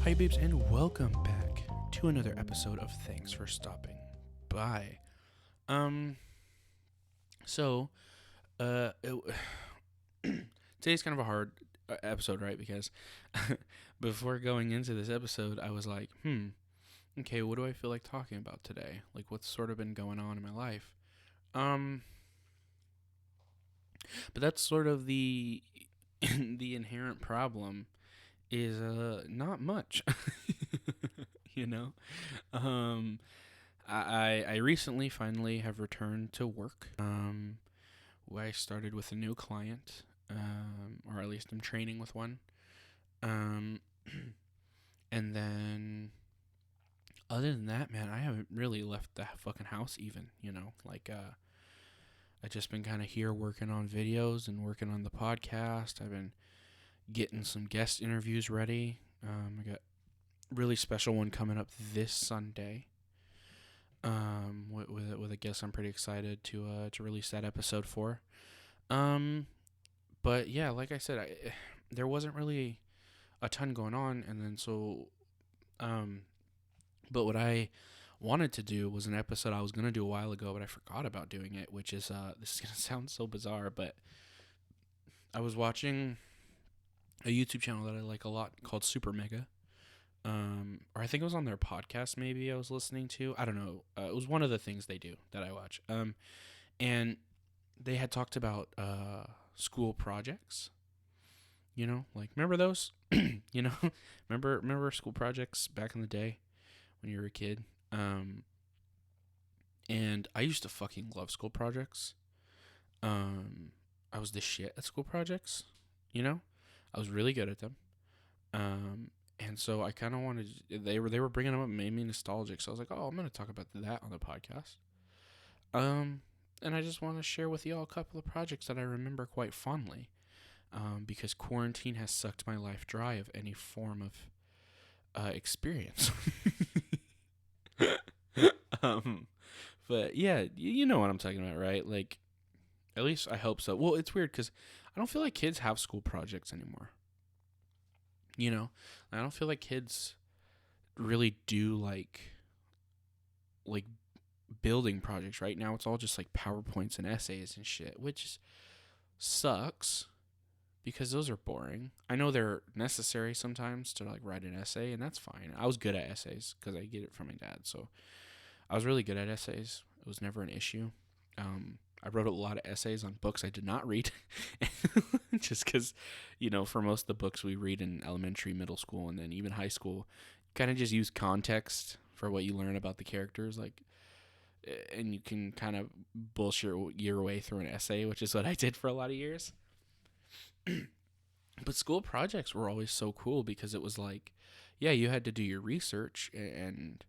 Hi, babes, and welcome back to another episode of Thanks for Stopping By. Um, so, uh, today's kind of a hard episode, right? Because before going into this episode, I was like, okay, what do I feel like talking about today? Like, what's sort of been going on in my life? But that's sort of the the inherent problem is not much. you know um I recently finally have returned to work. I started with a new client, or at least I'm training with one. um and then other than that, man, I haven't really left the fucking house even, I just been kind of here working on videos and working on the podcast. I've been getting some guest interviews ready. I got a really special one coming up this Sunday. With a guest I'm pretty excited to release that episode for. But yeah, like I said, there wasn't really a ton going on, and then um, but what I wanted to do was an episode I was gonna do a while ago, but I forgot about doing it, which is this is gonna sound so bizarre, but I was watching a YouTube channel that I like a lot called Super Mega. Or I think it was on their podcast. Maybe I was listening to. I don't know. It was one of the things they do that I watch. And they had talked about school projects. Like remember those? remember school projects back in the day when you were a kid. And I used to fucking love school projects. I was the shit at school projects. I was really good at them. And so I kind of wanted. They were bringing them up, and made me nostalgic. So I was like, oh, I'm gonna talk about that on the podcast. And I just want to share with y'all a couple of projects that I remember quite fondly. Because quarantine has sucked my life dry of any form of experience. um, but yeah, you know what I'm talking about, right? Like, at least I hope so. Well, it's weird because I don't feel like kids have school projects anymore. I don't feel like kids really do like building projects right now. It's all just like PowerPoints and essays and shit, which sucks because those are boring. I know they're necessary sometimes to like write an essay, and that's fine. I was good at essays because I get it from my dad, so I was really good at essays. It was never an issue. I wrote a lot of essays on books I did not read, just because, for most of the books we read in elementary, middle school, and then even high school, kind of just use context for what you learn about the characters, and you can kind of bullshit your way through an essay, which is what I did for a lot of years. But school projects were always so cool because it was like, yeah, you had to do your research and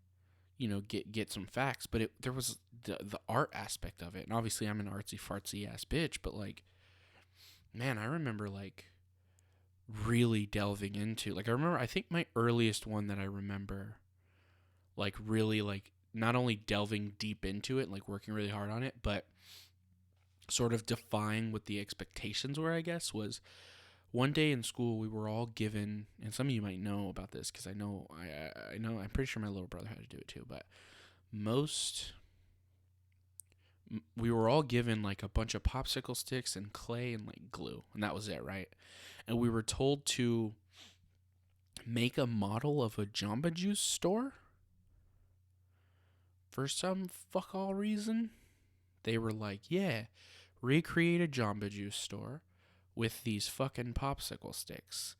get some facts, but there was the art aspect of it. And obviously I'm an artsy fartsy ass bitch, but like, man, I remember like really delving into, I think my earliest one that I remember like really like not only delving deep into it and like working really hard on it, but sort of defying what the expectations were, I guess, was one day in school we were all given, and some of you might know about this because I know I'm pretty sure my little brother had to do it too, but we were all given like a bunch of popsicle sticks and clay and like glue, and that was it, right? And we were told to make a model of a Jamba Juice store. For some fuck all reason, they were like, yeah, recreate a Jamba Juice store with these fucking popsicle sticks.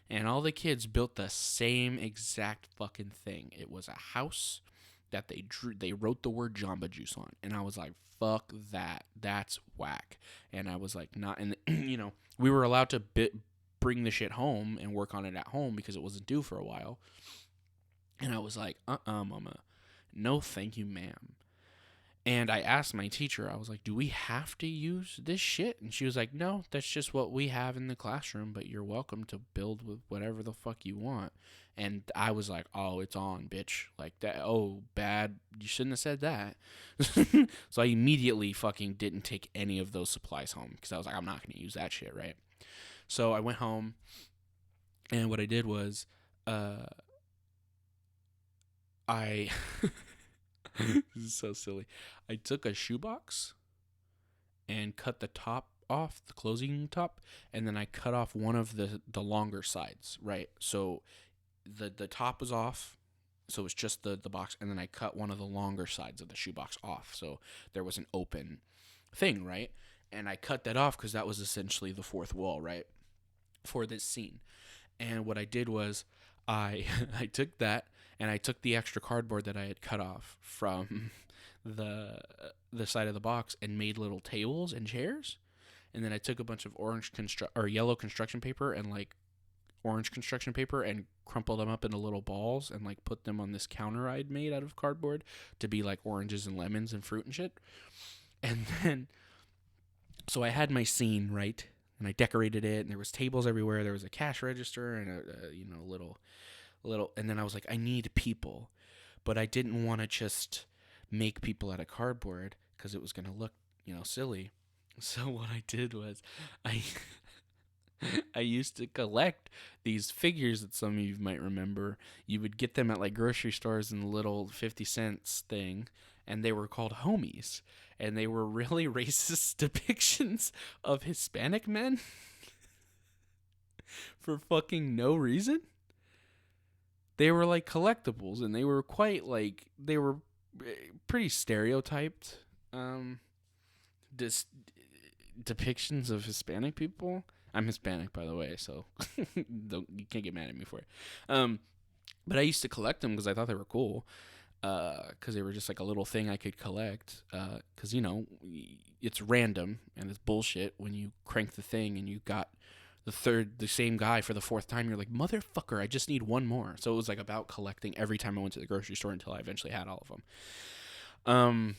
And all the kids built the same exact fucking thing. It was a house that they wrote the word Jamba Juice on. And I was like, fuck that. That's whack. And I was like, not, and we were allowed to bring the shit home and work on it at home because it wasn't due for a while. And I was like, mama, no thank you, ma'am. And I asked my teacher, I was like, do we have to use this shit? And she was like, no, that's just what we have in the classroom, but you're welcome to build with whatever the fuck you want. And I was like, oh, it's on, bitch. Like, that. Oh, bad. You shouldn't have said that. So I immediately fucking didn't take any of those supplies home because I was like, I'm not going to use that shit, right? So I went home, and what I did was I this is so silly. I took a shoebox and cut the top off, the closing top, and then I cut off one of the longer sides, right? So the top was off, so it was just the box, and then I cut one of the longer sides of the shoebox off, so there was an open thing, right? And I cut that off because that was essentially the fourth wall, right, for this scene. And what I did was I I took that and I took the extra cardboard that I had cut off from the side of the box and made little tables and chairs. And then I took a bunch of yellow construction paper and like orange construction paper and crumpled them up into little balls and like put them on this counter I'd made out of cardboard to be like oranges and lemons and fruit and shit. And then so I had my scene, right? And I decorated it, and there was tables everywhere. There was a cash register and a little. And then I was like, I need people, but I didn't want to just make people out of cardboard because it was gonna look, silly. So what I did was, I I used to collect these figures that some of you might remember. You would get them at like grocery stores in the little 50 cents thing, and they were called homies. And they were really racist depictions of Hispanic men for fucking no reason. They were like collectibles, and they were they were pretty stereotyped depictions of Hispanic people. I'm Hispanic, by the way, so you can't get mad at me for it. But I used to collect them because I thought they were cool. Because they were just like a little thing I could collect. Because, it's random and it's bullshit when you crank the thing and you got the same guy for the fourth time. You're like, motherfucker, I just need one more. So it was like about collecting every time I went to the grocery store until I eventually had all of them.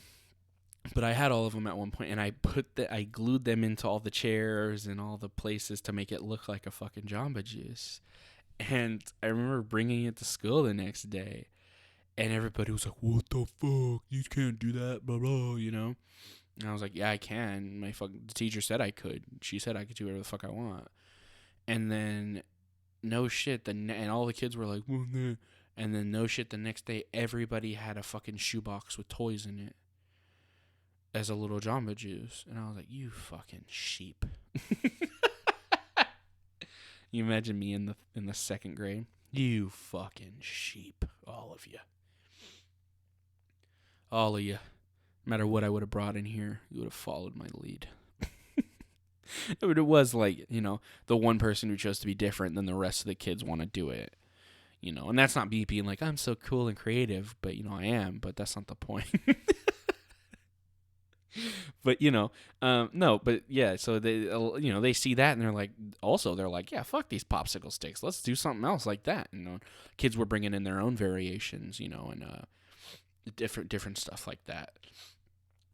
But I had all of them at one point, and I glued them into all the chairs and all the places to make it look like a fucking Jamba Juice. And I remember bringing it to school the next day, and everybody was like, what the fuck? You can't do that, blah, blah, And I was like, yeah, I can. The teacher said I could. She said I could do whatever the fuck I want. And then, no shit, and all the kids were like, well, nah. And then, no shit, the next day, everybody had a fucking shoebox with toys in it as a little Jamba Juice. And I was like, you fucking sheep. You imagine me in the second grade? You fucking sheep. All of you. All of you. No matter what I would have brought in here, you would have followed my lead. But it was like, the one person who chose to be different than the rest of the kids want to do it. And that's not me being like, I'm so cool and creative, but, I am, but that's not the point. But, no, but yeah, so they see that and they're like, yeah, fuck these popsicle sticks. Let's do something else like that. Kids were bringing in their own variations, and different stuff like that.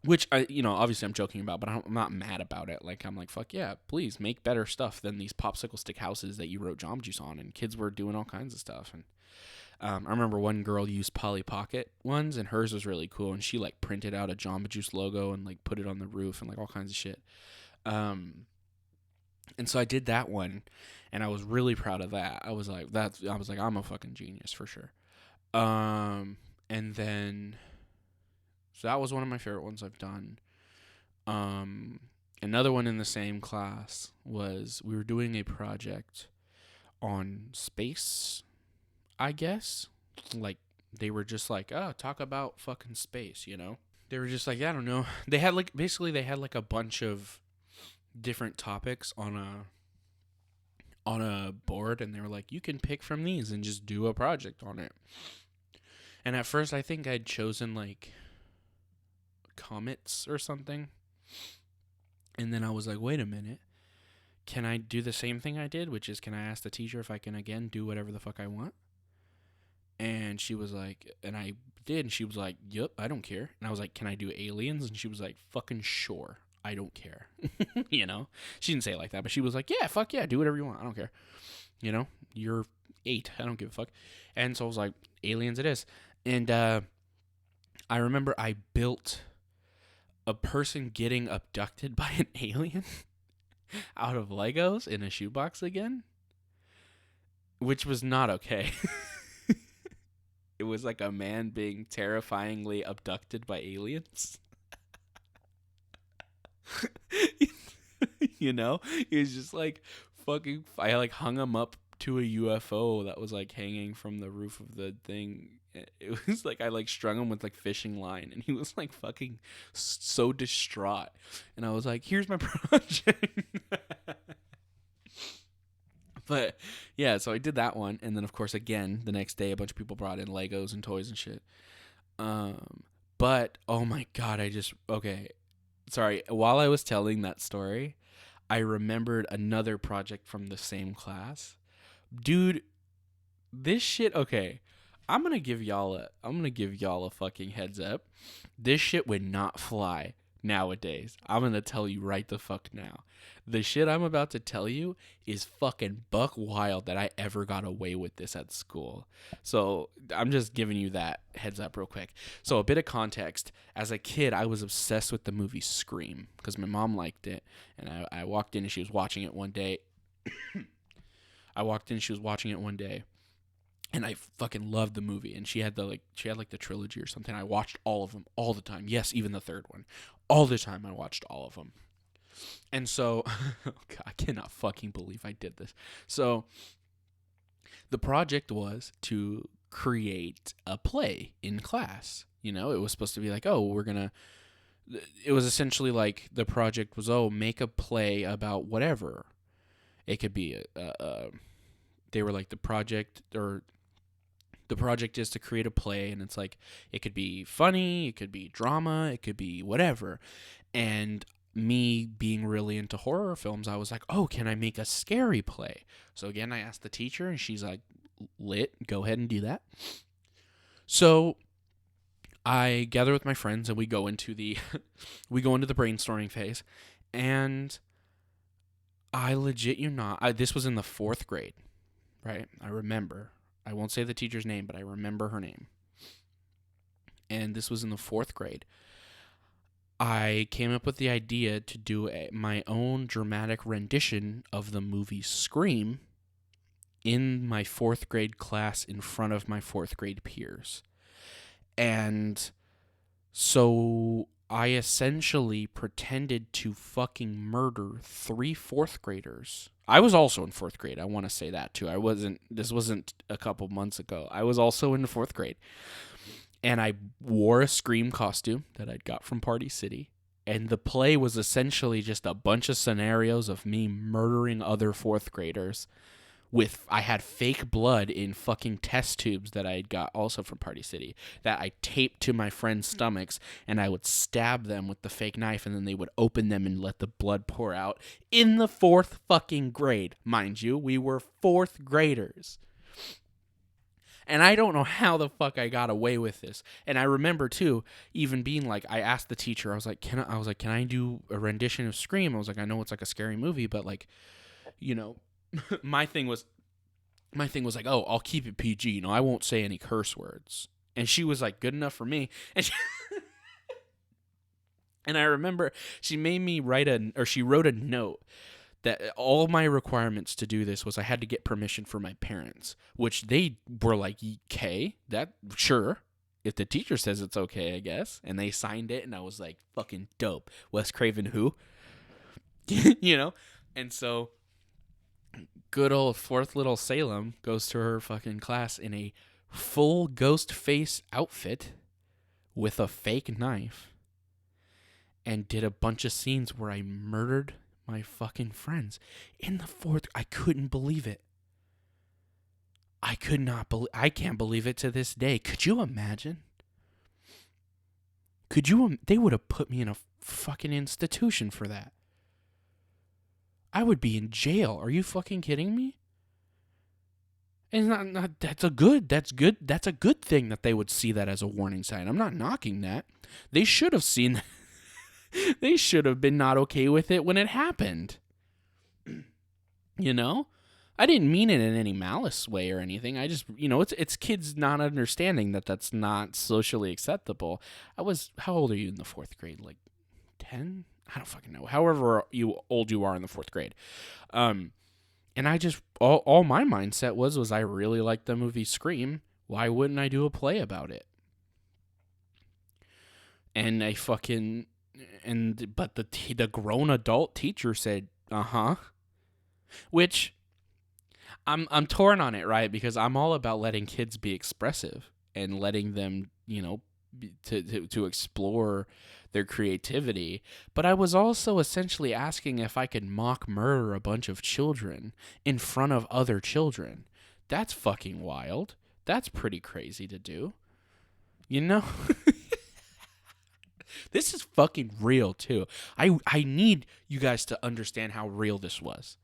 Which, obviously I'm joking about, but I'm not mad about it. Like, I'm like, fuck yeah, please make better stuff than these popsicle stick houses that you wrote Jamba Juice on. And kids were doing all kinds of stuff. And I remember one girl used Polly Pocket ones, and hers was really cool. And she, like, printed out a Jamba Juice logo and, like, put it on the roof and, like, all kinds of shit. And so I did that one, and I was really proud of that. I was like, I'm a fucking genius for sure. And then... So that was one of my favorite ones I've done. Another one in the same class was we were doing a project on space, I guess. Like, they were just like, oh, talk about fucking space, They were just like, I don't know. They had like a bunch of different topics on a board, and they were like, you can pick from these and just do a project on it. And at first I think I'd chosen like comets or something, and then I was like, wait a minute, can I do the same thing I did, which is, can I ask the teacher if I can again do whatever the fuck I want? And she was like, and I did, and she was like, yep, I don't care. And I was like, can I do aliens? And she was like, fucking sure, I don't care. She didn't say it like that, but she was like, yeah, fuck yeah, do whatever you want, I don't care. You're 8, I don't give a fuck. And so I was like, aliens it is. And I remember I built a person getting abducted by an alien out of Legos in a shoebox again, which was not okay. It was like a man being terrifyingly abducted by aliens. You know, he was just like fucking. I like hung him up to a UFO that was like hanging from the roof of the thing. It was like I like strung him with like fishing line, and he was like fucking so distraught. And I was like, "Here's my project." But yeah, so I did that one, and then of course again the next day a bunch of people brought in Legos and toys and shit. But oh my god, okay. Sorry, while I was telling that story, I remembered another project from the same class. Dude, this shit, okay. I'm going to give y'all a fucking heads up. This shit would not fly nowadays. I'm going to tell you right the fuck now. The shit I'm about to tell you is fucking buck wild that I ever got away with this at school. So I'm just giving you that heads up real quick. So a bit of context. As a kid, I was obsessed with the movie Scream because my mom liked it. And I walked in and she was watching it one day. And I fucking loved the movie. And she had the trilogy or something. I watched all of them all the time. Yes, even the third one. All the time I watched all of them. And so, I cannot fucking believe I did this. So, the project was to create a play in class. You know, it was supposed to be like, it was essentially like the project was, make a play about whatever. It could be, they were like the project is to create a play, and it's like, it could be funny, it could be drama, it could be whatever. And me being really into horror films, I was like, can I make a scary play? So again, I asked the teacher, and she's like, lit, go ahead and do that. So I gather with my friends, and we go into the brainstorming phase, and I legit this was in the 4th grade, right? I remember. I won't say the teacher's name, but I remember her name. And this was in the 4th grade. I came up with the idea to do my own dramatic rendition of the movie Scream in my 4th grade class in front of my 4th grade peers. And so I essentially pretended to fucking murder 3 4th graders. I was also in 4th grade. I want to say that too. This wasn't a couple months ago. I was also in the 4th grade. And I wore a Scream costume that I'd got from Party City. And the play was essentially just a bunch of scenarios of me murdering other 4th graders. I had fake blood in fucking test tubes that I had got also from Party City that I taped to my friends' stomachs, and I would stab them with the fake knife, and then they would open them and let the blood pour out in the 4th fucking grade. Mind you, we were 4th graders. And I don't know how the fuck I got away with this. And I remember too, even being like, I asked the teacher, I was like, can I do a rendition of Scream? I was like, I know it's like a scary movie, but like, you know, my thing was like, I'll keep it PG. You know, I won't say any curse words. And she was like, good enough for me. And and I remember she made me she wrote a note that all my requirements to do this was I had to get permission from my parents, which they were like, okay, sure. If the teacher says it's okay, I guess. And they signed it, and I was like, fucking dope. Wes Craven who? You know? And so good old 4th little Salem goes to her fucking class in a full ghost face outfit with a fake knife and did a bunch of scenes where I murdered my fucking friends in the 4th. I couldn't believe it. I can't believe it to this day. Could you imagine? They would have put me in a fucking institution for that. I would be in jail. Are you fucking kidding me? And that's a good thing that they would see that as a warning sign. I'm not knocking that. They should have seen that. They should have been not okay with it when it happened. You know? I didn't mean it in any malice way or anything. I just, it's kids not understanding that that's not socially acceptable. How old are you in the 4th grade? Like 10? I don't fucking know. However old you are in the 4th grade. And I just, all my mindset was I really liked the movie Scream. Why wouldn't I do a play about it? And I fucking but the grown adult teacher said, "Uh-huh." Which I'm torn on it, right? Because I'm all about letting kids be expressive and letting them, to explore their creativity. But I was also essentially asking if I could mock murder a bunch of children in front of other children. That's fucking wild. That's pretty crazy to do. You know? This is fucking real too. I need you guys to understand how real this was.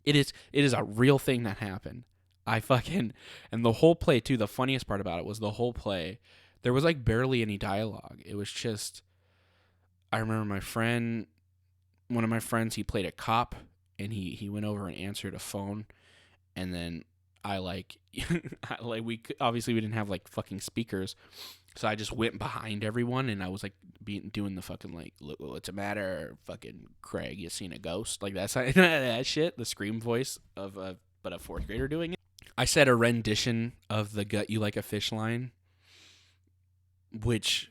It is a real thing that happened. And the whole play too, the funniest part about it was the whole play. There was like barely any dialogue. It was just I remember one of my friends, he played a cop and he went over and answered a phone, and then I like obviously we didn't have like fucking speakers. So I just went behind everyone and I was like doing the fucking like, look, what's the matter, fucking Craig? You seen a ghost? Like that shit, the scream voice of a fourth grader doing it. I said a rendition of the "gut you like a fish" line, which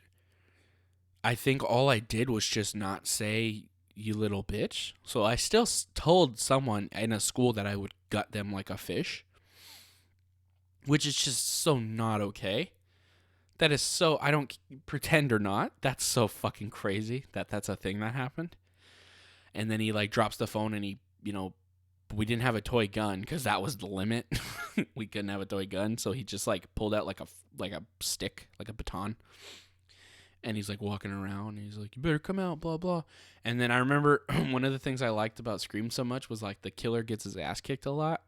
I think all I did was just not say "you little bitch." So I still told someone in a school that I would gut them like a fish, which is just so not okay. That is so, I don't pretend or not. That's so fucking crazy that that's a thing that happened. And then he like drops the phone and he, we didn't have a toy gun because that was the limit. We couldn't have a toy gun. So he just like pulled out like a stick, like a baton. And he's like walking around and he's like, you better come out, blah, blah. And then I remember one of the things I liked about Scream so much was like the killer gets his ass kicked a lot.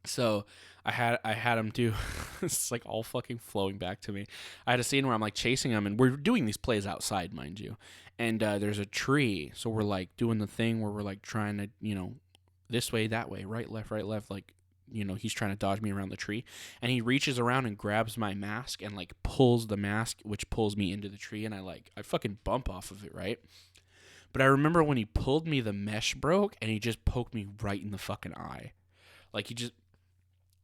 So I had him do it's like all fucking flowing back to me. I had a scene where I'm like chasing him, and we're doing these plays outside, mind you. And there's a tree, so we're like doing the thing where we're like trying to, this way, that way, right, left, like, he's trying to dodge me around the tree. And he reaches around and grabs my mask and like pulls the mask, which pulls me into the tree, and I fucking bump off of it, right? But I remember when he pulled me, the mesh broke, and he just poked me right in the fucking eye. Like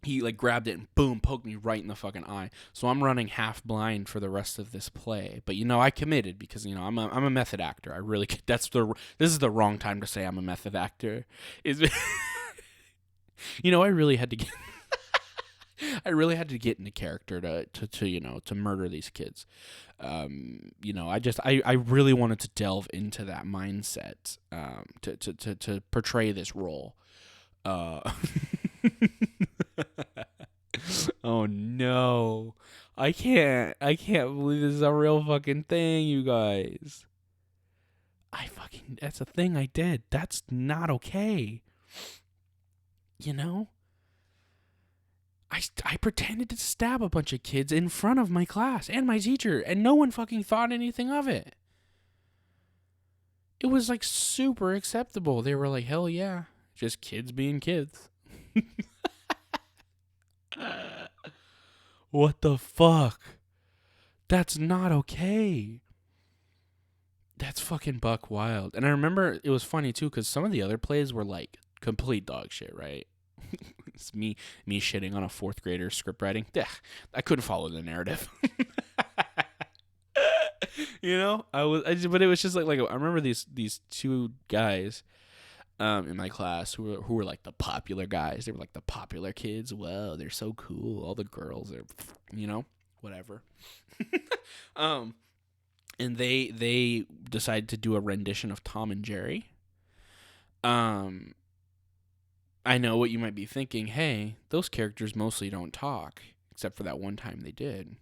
he like grabbed it and boom, poked me right in the fucking eye. So I'm running half blind for the rest of this play. But I committed because I'm a method actor. I really this is the wrong time to say I'm a method actor. I really had to get I really had to get into character to murder these kids. I really wanted to delve into that mindset to portray this role. Oh no. I can't believe this is a real fucking thing, you guys. That's a thing I did. That's not okay. I pretended to stab a bunch of kids in front of my class and my teacher, and no one fucking thought anything of it. It was like super acceptable. They were like, hell yeah, just kids being kids. What the fuck? That's not okay. That's fucking buck wild. And I remember it was funny too because some of the other plays were like complete dog shit, right? It's me shitting on a fourth grader script writing. I couldn't follow the narrative. But it was just like I remember these two guys in my class who were like the popular guys. They were like the popular kids. Whoa, they're so cool. All the girls are, whatever. And they decided to do a rendition of Tom and Jerry. I know what you might be thinking. Hey, those characters mostly don't talk, except for that one time they did.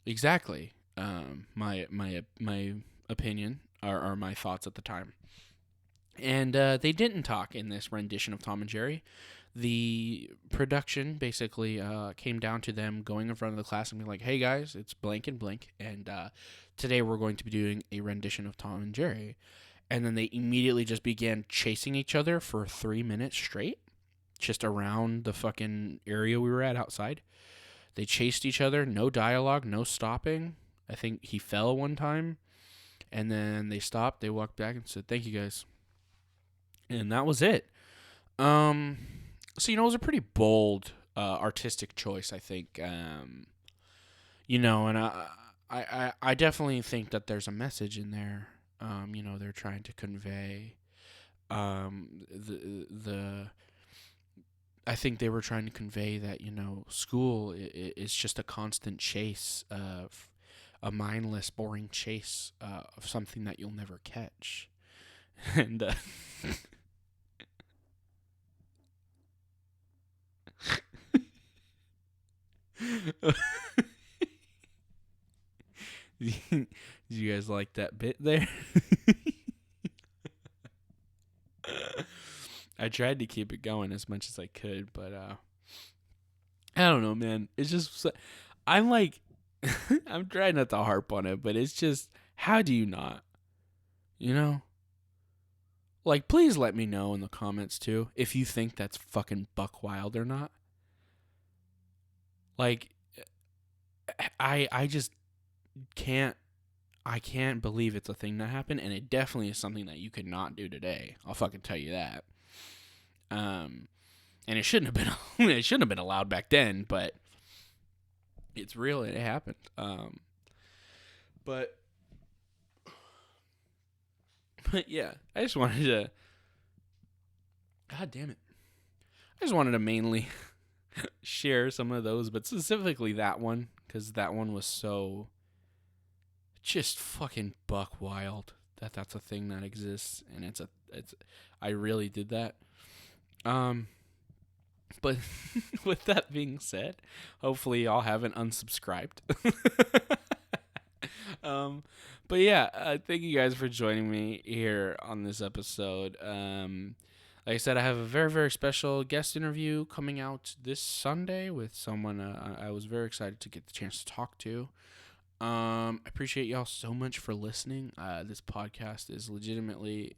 Exactly. My opinion or my thoughts at the time. And they didn't talk in this rendition of Tom and Jerry. The production basically came down to them going in front of the class and being like, hey guys, it's blank and blank, and today we're going to be doing a rendition of Tom and Jerry. And then they immediately just began chasing each other for 3 minutes straight, just around the fucking area we were at outside. They chased each other, no dialogue, no stopping. I think he fell one time, and then they stopped, they walked back and said, thank you guys. And that was it. So, it was a pretty bold artistic choice, I think. And I definitely think that there's a message in there. They're trying to convey the I think they were trying to convey that, school is just a constant chase of a mindless, boring chase of something that you'll never catch. And did you guys like that bit there? I tried to keep it going as much as I could, but I don't know, man. It's just I'm like I'm trying not to harp on it, but it's just, how do you not? You know? Like, please let me know in the comments too if you think that's fucking buck wild or not. Like, I just can't believe it's a thing that happened, and it definitely is something that you could not do today. I'll fucking tell you that. And it shouldn't have been allowed back then, but it's real and it happened. But yeah, I just wanted to. God damn it! I just wanted to mainly share some of those, but specifically that one, because that one was so just fucking buck wild that that's a thing that exists, and it's I really did that. But with that being said, hopefully y'all haven't unsubscribed. But yeah, thank you guys for joining me here on this episode. Like I said, I have a very, very special guest interview coming out this Sunday with someone I was very excited to get the chance to talk to. I appreciate y'all so much for listening. This podcast is legitimately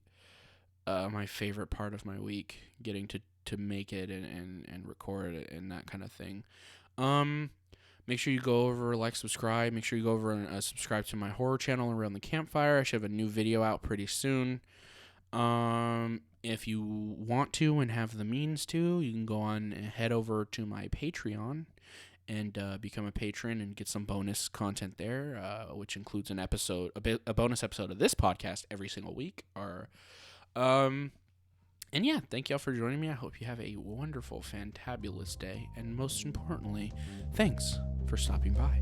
my favorite part of my week, getting to make it and record it and that kind of thing. Make sure you go over, like, subscribe. Make sure you go over and subscribe to my horror channel Around the Campfire. I should have a new video out pretty soon. If you want to and have the means to, you can go on and head over to my Patreon and become a patron and get some bonus content there, which includes a bonus episode of this podcast every single week. And yeah, thank y'all for joining me. I hope you have a wonderful, fantabulous day. And most importantly, thanks for stopping by.